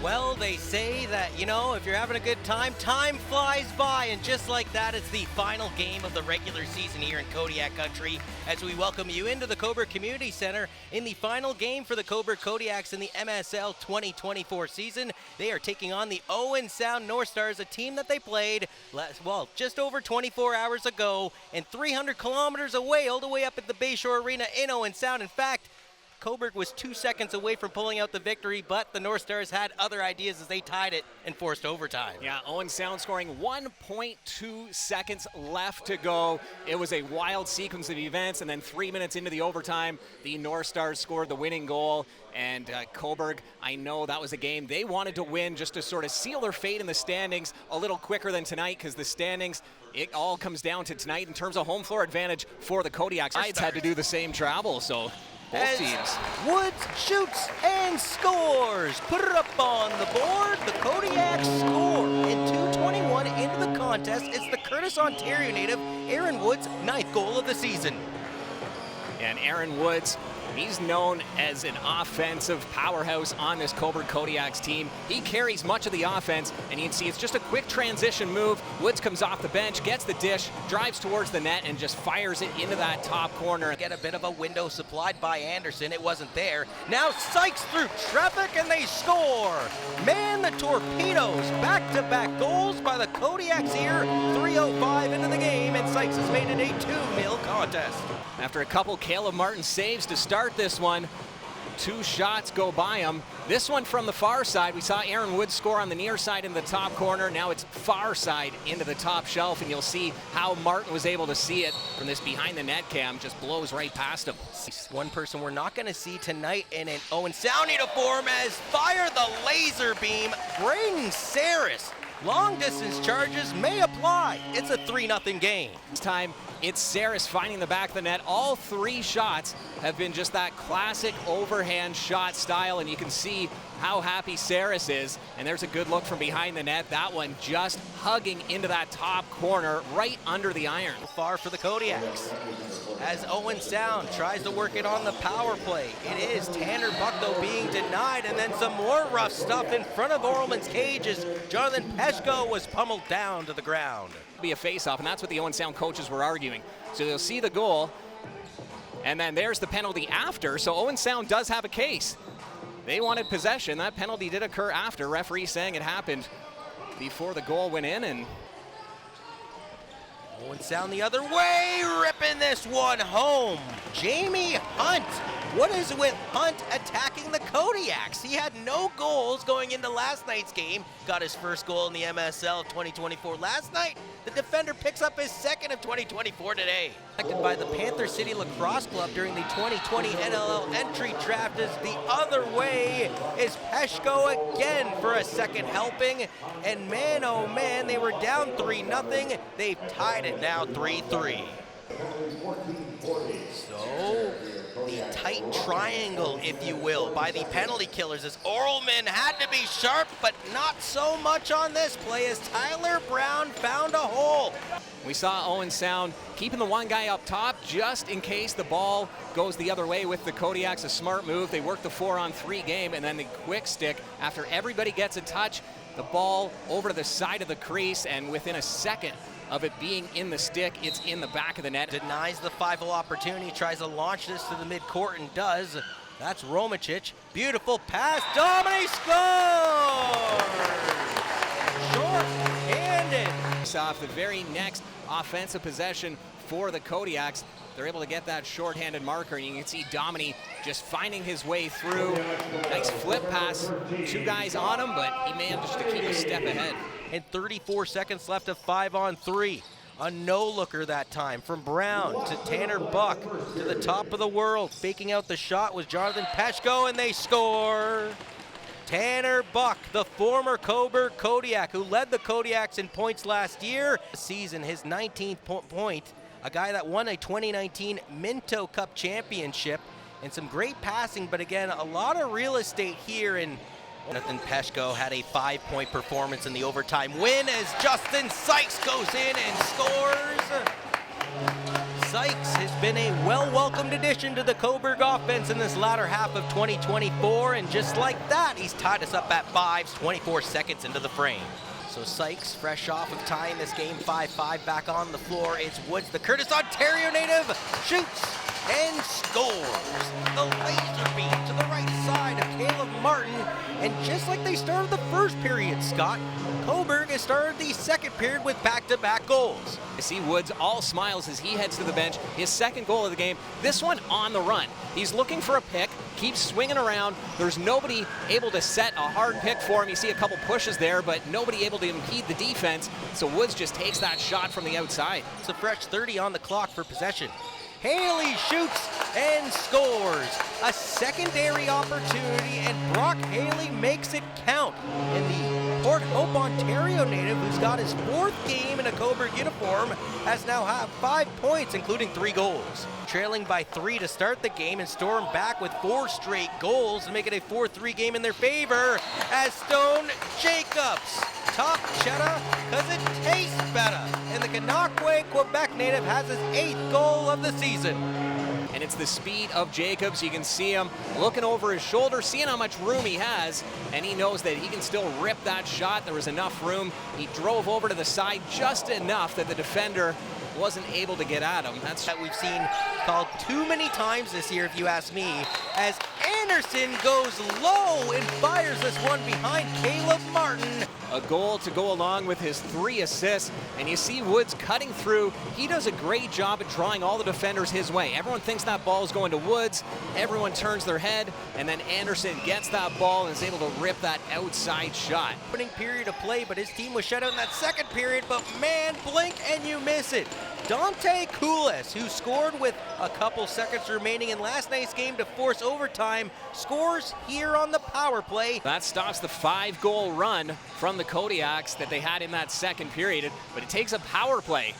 Well, they say that, if you're having a good time, time flies by, and just like that, it's the final game of the regular season here in Kodiak country as we welcome you into the Cobourg Community Centre in the final game for the Cobourg Kodiaks in the MSL 2024 season. They are taking on the Owen Sound North Stars, a team that they played, just over 24 hours ago and 300 kilometers away, all the way up at the Bayshore Arena in Owen Sound. In fact, Cobourg was 2 seconds away from pulling out the victory, but the North Stars had other ideas as they tied it and forced overtime. Yeah, Owen Sound scoring 1.2 seconds left to go. It was a wild sequence of events, and then 3 minutes into the overtime, the North Stars scored the winning goal. And Cobourg, I know that was a game they wanted to win just to sort of seal their fate in the standings a little quicker than tonight, because the standings, it all comes down to tonight in terms of home floor advantage for the Kodiaks. Sides had to do the same travel, so both teams. Woods shoots and scores. Put it up on the board. The Kodiaks score in 2:21 into the contest. It's the Curtis, Ontario native Aaron Woods' 9th goal of the season. And Aaron Woods, he's known as an offensive powerhouse on this Cobourg Kodiaks team. He carries much of the offense, and you can see it's just a quick transition move. Woods comes off the bench, gets the dish, drives towards the net, and just fires it into that top corner. Get a bit of a window supplied by Anderson. It wasn't there. Now Sykes through traffic, and they score. Man, the torpedoes. Back-to-back goals by the Kodiaks here. 3:05 into the game, and Sykes has made it a 2-0 contest. After a couple Caleb Martin saves to start this one, 2 shots go by him. This one from the far side, we saw Aaron Woods score on the near side in the top corner. Now it's far side into the top shelf, and you'll see how Martin was able to see it from this behind the net cam. Just blows right past him. One person we're not going to see tonight in an Owen Sound uniform has fired the laser beam. Braden Saris. Long distance charges may apply. It's a 3-0 game. This time it's Saris finding the back of the net. All 3 shots have been just that classic overhand shot style, and you can see how happy Saris is. And there's a good look from behind the net. That one just hugging into that top corner right under the iron. Far for the Kodiaks as Owen Sound tries to work it on the power play. It is Tanner Buck, though, being denied, and then some more rough stuff in front of Orleman's cages. Jonathan Peshko was pummeled down to the ground. Be a face-off, and that's what the Owen Sound coaches were arguing. So they'll see the goal, and then there's the penalty after, so Owen Sound does have a case. They wanted possession. That penalty did occur after. Referee saying it happened before the goal went in, and Owen Sound the other way, ripping this one home. Jamie Hunt. What is it with Hunt attacking the Kodiaks? He had no goals going into last night's game. Got his first goal in the MSL 2024 last night. The defender picks up his second of 2024 today. Elected by the Panther City Lacrosse Club during the 2020 NLL entry draft is the other way is Peshko again for a second helping. And man, oh man, they were down 3-0. They've tied it now 3-3. So the tight triangle, if you will, by the penalty killers as Orleman had to be sharp, but not so much on this play as Tyler Brown found a hole. We saw Owen Sound keeping the one guy up top just in case the ball goes the other way with the Kodiaks. A smart move. They worked the 4-on-3 game, and then the quick stick after everybody gets a touch, the ball over to the side of the crease, and within a second of it being in the stick, it's in the back of the net. Denies the 5-0 opportunity, tries to launch this to the midcourt and does. That's Romicic. Beautiful pass. Dominic scores! Short-handed. Off the very next offensive possession for the Kodiaks. They're able to get that short-handed marker, and you can see Domini just finding his way through. Nice flip pass. 2 guys on him, but he managed to keep a step ahead. And 34 seconds left of 5-on-3. A no-looker that time from Brown to Tanner Buck to the top of the world. Faking out the shot was Jonathan Peshko, and they score. Tanner Buck, the former Cobourg Kodiak, who led the Kodiaks in points last year. Season, his 19th point. A guy that won a 2019 Minto Cup championship. And some great passing, but again, a lot of real estate here in Jonathan Peshko had a 5-point performance in the overtime win as Justin Sykes goes in and scores. Sykes has been a well-welcomed addition to the Cobourg offense in this latter half of 2024, and just like that, he's tied us up at 5, 24 seconds into the frame. So Sykes, fresh off of tying this game 5-5, back on the floor. It's Woods, the Curtis, Ontario native, shoots and scores. The laser beam to the right side of Caleb Martin, and just like they started the first period, Scott, Cobourg has started the second period with back-to-back goals. I see Woods all smiles as he heads to the bench. His second goal of the game, this one on the run. He's looking for a pick, keeps swinging around. There's nobody able to set a hard pick for him. You see a couple pushes there, but nobody able to impede the defense. So Woods just takes that shot from the outside. It's a fresh 30 on the clock for possession. Haley shoots and scores. A secondary opportunity, and Brock Haley makes it count. And the Port Hope, Ontario native, who's got his 4th game in a Cobourg uniform, has now had 5 points, including 3 goals. Trailing by 3 to start the game, and storm back with 4 straight goals to make it a 4-3 game in their favor, as Stone Jacobs top cheddar because it tastes better. And the Kanakwe, Quebec native has his 8th goal of the season. And it's the speed of Jacobs. You can see him looking over his shoulder, seeing how much room he has, and he knows that he can still rip that shot. There was enough room. He drove over to the side just enough that the defender wasn't able to get at him. That's that we've seen called too many times this year, if you ask me, as Anderson goes low and fires this one behind Caleb Martin. A goal to go along with his 3 assists, and you see Woods cutting through. He does a great job at drawing all the defenders his way. Everyone thinks that ball is going to Woods. Everyone turns their head, and then Anderson gets that ball and is able to rip that outside shot. Opening period of play, but his team was shut out in that second period, but man, blink and you miss it. Dante Coulis, who scored with a couple seconds remaining in last night's game to force overtime, scores here on the power play. That stops the 5-goal run from the Kodiaks that they had in that second period, but it takes a power play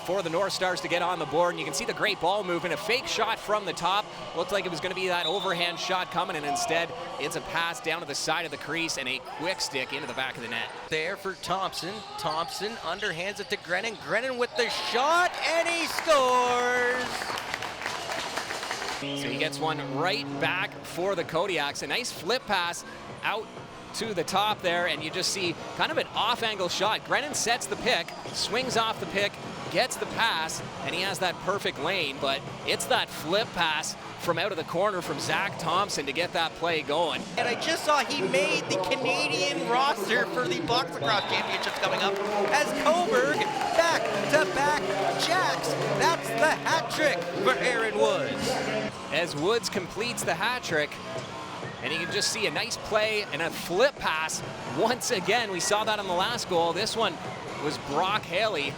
for the North Stars to get on the board, and you can see the great ball movement. A fake shot from the top. Looked like it was going to be that overhand shot coming, and instead it's a pass down to the side of the crease and a quick stick into the back of the net. There for Thompson. Thompson underhands it to Grennan. Grennan with the shot, and he scores! So he gets one right back for the Kodiaks. A nice flip pass out to the top there, and you just see kind of an off-angle shot. Grennan sets the pick, swings off the pick, gets the pass, and he has that perfect lane, but it's that flip pass from out of the corner from Zach Thompson to get that play going. And I just saw he made the Canadian roster for the Box Lacrosse Championships coming up as Cobourg back-to-back jacks. That's the hat trick for Aaron Woods. As Woods completes the hat trick, and you can just see a nice play and a flip pass once again. We saw that on the last goal. This one was Brock Haley,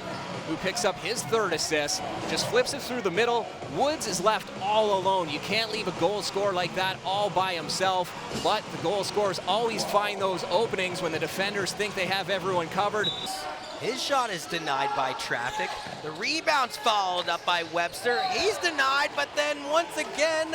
who picks up his 3rd assist, just flips it through the middle. Woods is left all alone. You can't leave a goal scorer like that all by himself, but the goal scorers always find those openings when the defenders think they have everyone covered. His shot is denied by traffic. The rebound's followed up by Webster. He's denied, but then once again,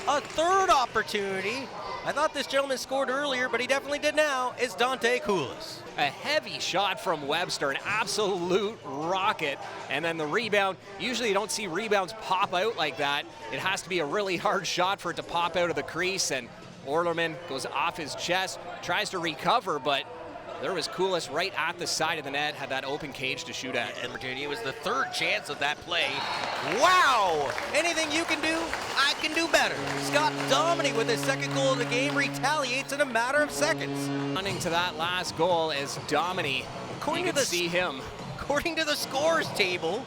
a 3rd opportunity. I thought this gentleman scored earlier, but he definitely did now. It's Dante Coulis. A heavy shot from Webster, an absolute rocket. And then the rebound, usually you don't see rebounds pop out like that. It has to be a really hard shot for it to pop out of the crease, and Orlerman goes off his chest, tries to recover, but there was Coulis right at the side of the net, had that open cage to shoot at. And Virginia was the 3rd chance of that play. Wow! Anything you can do, I can do better. Scott Dominey with his 2nd goal of the game retaliates in a matter of seconds. Running to that last goal is Dominey. You can see him. According to the scores table,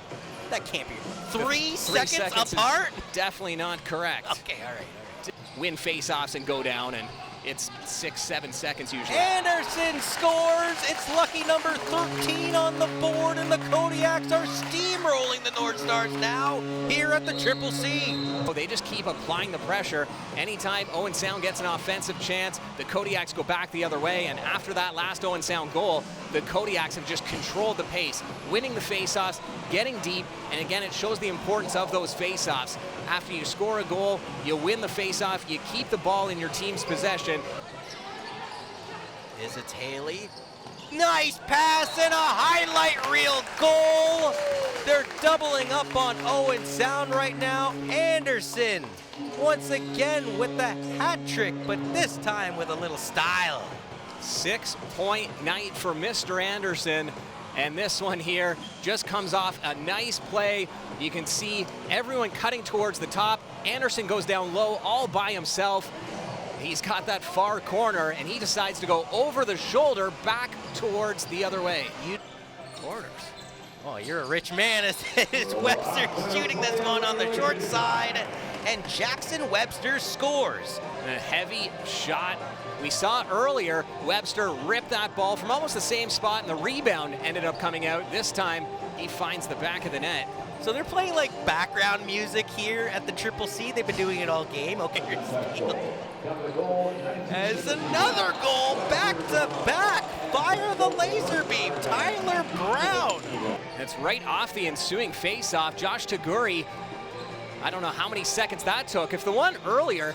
that can't be 3 seconds apart? Definitely not correct. Okay, all right. Win face-offs and go down, and it's 6-7 seconds usually. Anderson scores. It's lucky number 13 on the board, and the Kodiaks are steamrolling the North Stars now here at the Triple C. Oh, they just keep applying the pressure. Anytime Owen Sound gets an offensive chance, the Kodiaks go back the other way, and after that last Owen Sound goal, the Kodiaks have just controlled the pace, winning the faceoffs, getting deep, and again, it shows the importance of those faceoffs. After you score a goal, you win the faceoff, you keep the ball in your team's possession. Is it Haley? Nice pass and a highlight reel goal. They're doubling up on Owen Sound right now. Anderson once again with the hat trick, but this time with a little style. 6-point night for Mr. Anderson. And this one here just comes off a nice play. You can see everyone cutting towards the top. Anderson goes down low all by himself. He's got that far corner, and he decides to go over the shoulder back towards the other way. Corners. Oh, you're a rich man. As Webster shooting this one on the short side, and Jackson Webster scores. A heavy shot. We saw earlier, Webster ripped that ball from almost the same spot, and the rebound ended up coming out. This time, he finds the back of the net. So they're playing like background music here at the Triple C. They've been doing it all game. Okay, here's Steele. As another goal, back to back. Fire the laser beam, Tyler Brown. That's right off the ensuing face-off. Josh Taguri, I don't know how many seconds that took. If the one earlier,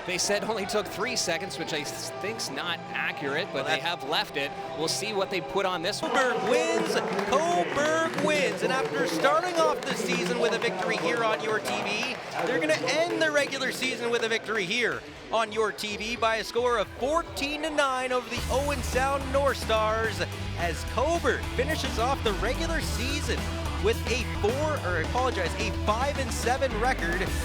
they said only took 3 seconds, which I think's not accurate, but they have left it. We'll see what they put on this one. Cobourg wins, and after starting off the season with a victory here on your TV, they're going to end the regular season with a victory here on your TV by a score of 14-9 over the Owen Sound North Stars, as Cobourg finishes off the regular season with a 5-7 record